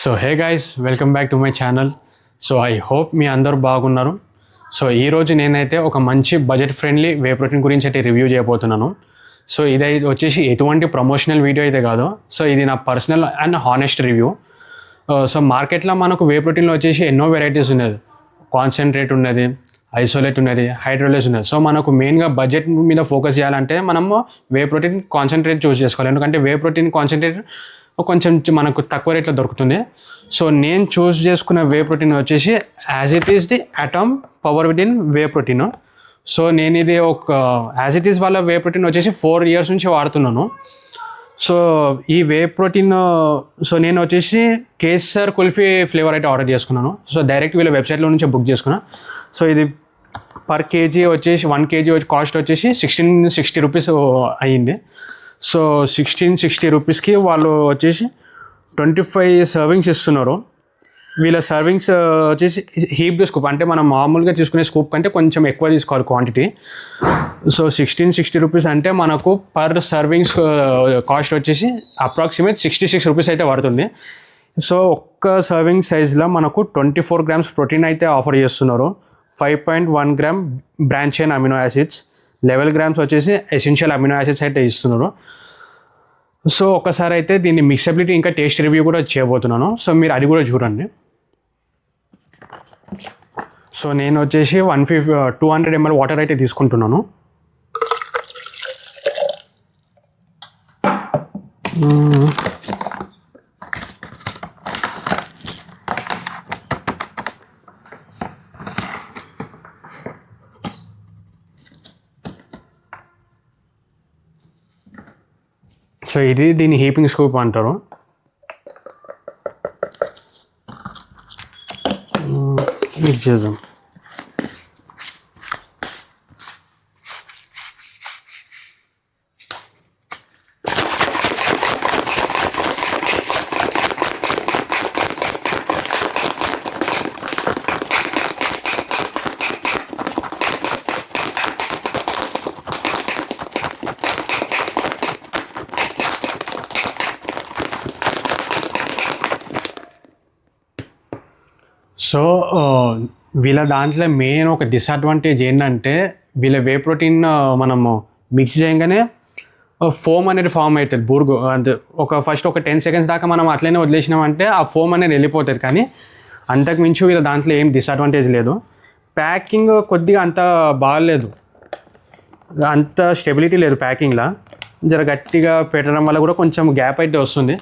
So hey guys, welcome back to my channel. So I hope మీ అందరూ బాగున్నారు. So ఈరోజు నేనైతే ఒక మంచి బడ్జెట్ ఫ్రెండ్లీ వే ప్రోటీన్ గురించి అయితే రివ్యూ చేయబోతున్నాను. సో ఇది వచ్చేసి ఎటువంటి ప్రమోషనల్ వీడియో అయితే కాదు. సో ఇది నా personal and honest review. So మార్కెట్లో మనకు వే ప్రోటీన్లో వచ్చేసి ఎన్నో వెరైటీస్ ఉన్నది. కాన్సన్ట్రేట్ ఉన్నది, ఐసోలేట్ ఉన్నది, హైడ్రోలేస్ ఉన్నది. సో మనకు మెయిన్గా బడ్జెట్ మీద ఫోకస్ చేయాలంటే మనము వే ప్రోటీన్ కాన్సన్ట్రేట్ చూస్ చేసుకోవాలి. ఎందుకంటే వే ప్రోటీన్ కాన్సన్ట్రేట్ కొంచెం మనకు తక్కువ రేట్లో దొరుకుతుంది. సో నేను చూస్ చేసుకున్న వే ప్రోటీన్ వచ్చేసి as it is the atom power within whey protein. So నేను ఇది ఒక యాజ్ ఇట్ ఈస్ వాళ్ళ వే ప్రోటీన్ వచ్చేసి 4 years నుంచి వాడుతున్నాను. సో ఈ వే ప్రోటీన్ సో నేను వచ్చేసి కేసర్ కుల్ఫీ ఫ్లేవర్ అయితే ఆర్డర్ చేసుకున్నాను. సో డైరెక్ట్ వీళ్ళ వెబ్సైట్లో నుంచి బుక్ చేసుకున్నాను. సో ఇది పర్ కేజీ వచ్చేసి 1 kg కాస్ట్ వచ్చేసి 1660 రూపీస్ అయ్యింది. సో 1660 రూపీస్కి వాళ్ళు వచ్చేసి 25 servings ఇస్తున్నారు. వీళ్ళ సర్వింగ్స్ వచ్చేసి హీప్డ్ స్కూప్, అంటే మనం మామూలుగా తీసుకునే స్కూప్ కంటే కొంచెం ఎక్కువ తీసుకోవాలి క్వాంటిటీ. సో 1660 రూపీస్ అంటే మనకు పర్ సర్వింగ్స్ కాస్ట్ వచ్చేసి అప్రాక్సిమేట్ 66 రూపీస్ అయితే పడుతుంది. సో ఒక్క సర్వింగ్ సైజ్లో మనకు 24 grams ప్రోటీన్ అయితే ఆఫర్ చేస్తున్నారు. 5.1 gram branch chain amino acids, 11 grams వచ్చేసి ఎసెన్షియల్ అమినో యాసిడ్స్ అయితే ఇస్తున్నారు. సో ఒక్కసారి అయితే దీన్ని మిక్సబిలిటీ ఇంకా టేస్ట్ రివ్యూ కూడా చేయబోతున్నాను. సో మీరు అది కూడా చూడండి. సో నేను వచ్చేసి 200 ml వాటర్ అయితే తీసుకుంటున్నాను. సో ఇది దీన్ని హీపింగ్ స్కూప్ అంటారు. మిక్స్ చేద్దాం. సో వీళ్ళ దాంట్లో మెయిన్ ఒక డిసడ్వాంటేజ్ ఏంటంటే వీళ్ళ వే ప్రోటీన్ మనము మిక్స్ చేయగానే ఫోమ్ అనేది ఫామ్ అవుతుంది, బూర్గు. అంటే ఫస్ట్ ఒక 10 seconds దాకా మనం అట్లనే వదిలేసినామంటే ఆ ఫోమ్ అనేది వెళ్ళిపోతుంది. కానీ అంతకు మించి వీళ్ళ దాంట్లో ఏం డిసడ్వాంటేజ్ లేదు. ప్యాకింగ్ కొద్దిగా అంత బాగాలేదు, అంత స్టెబిలిటీ లేదు ప్యాకింగ్లో. జర గట్టిగా పెట్టడం వల్ల కూడా కొంచెం గ్యాప్ అయితే వస్తుంది.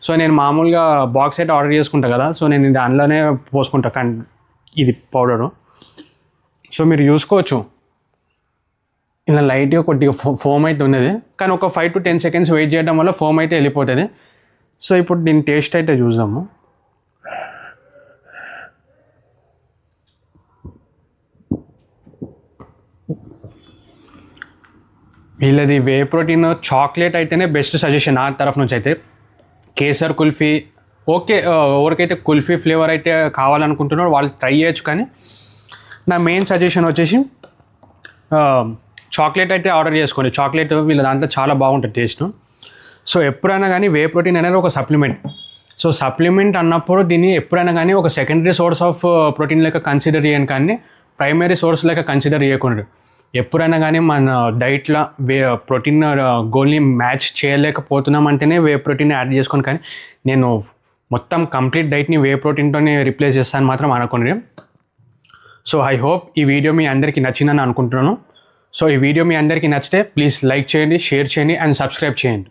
సో నేను మామూలుగా బాక్స్ అయితే ఆర్డర్ చేసుకుంటాను కదా, సో నేను దానిలోనే పోసుకుంటా కానీ ఇది పౌడరు. సో మీరు చూసుకోవచ్చు ఇలా లైట్గా కొద్దిగా ఫోమ్ అయితే ఉన్నది, కానీ ఒక 5 to 10 seconds వెయిట్ చేయడం వల్ల ఫోమ్ అయితే వెళ్ళిపోతుంది. సో ఇప్పుడు దీని టేస్ట్ అయితే చూద్దాము. వీళ్ళది వే ప్రోటీన్ చాక్లెట్ అయితేనే బెస్ట్ సజెషన్ నా తరఫు నుంచి అయితే. కేసర్ కుల్ఫీ ఓకే, ఎవరికైతే కుల్ఫీ ఫ్లేవర్ అయితే కావాలనుకుంటున్నారో వాళ్ళు ట్రై చేయొచ్చు. కానీ నా మెయిన్ సజెషన్ వచ్చేసి చాక్లెట్ అయితే ఆర్డర్ చేసుకోండి. చాక్లెట్ వీళ్ళ దాంట్లో చాలా బాగుంటుంది టేస్ట్. సో ఎప్పుడైనా కానీ వే ప్రోటీన్ అనేది ఒక సప్లిమెంట్. సో సప్లిమెంట్ అన్నప్పుడు దీన్ని ఎప్పుడైనా కానీ ఒక సెకండరీ సోర్స్ ఆఫ్ ప్రోటీన్ లెక్క కన్సిడర్ చేయను, కానీ ప్రైమరీ సోర్స్ లెక్క కన్సిడర్ చేయకూడదు. ఎప్పుడైనా కానీ మన డైట్లో ప్రోటీన్ గోల్ని మ్యాచ్ చేయలేకపోతున్నామంటేనే వే ప్రోటీన్ యాడ్ చేసుకోండి. కానీ నేను మొత్తం కంప్లీట్ డైట్ని వే ప్రోటీన్తోనే రీప్లేస్ చేస్తాను మాత్రం అనుకోండి. సో ఐ హోప్ ఈ వీడియో మీ అందరికీ నచ్చిందని అనుకుంటున్నాను. సో ఈ వీడియో మీ అందరికీ నచ్చితే ప్లీజ్ లైక్ చేయండి, షేర్ చేయండి అండ్ సబ్స్క్రైబ్ చేయండి.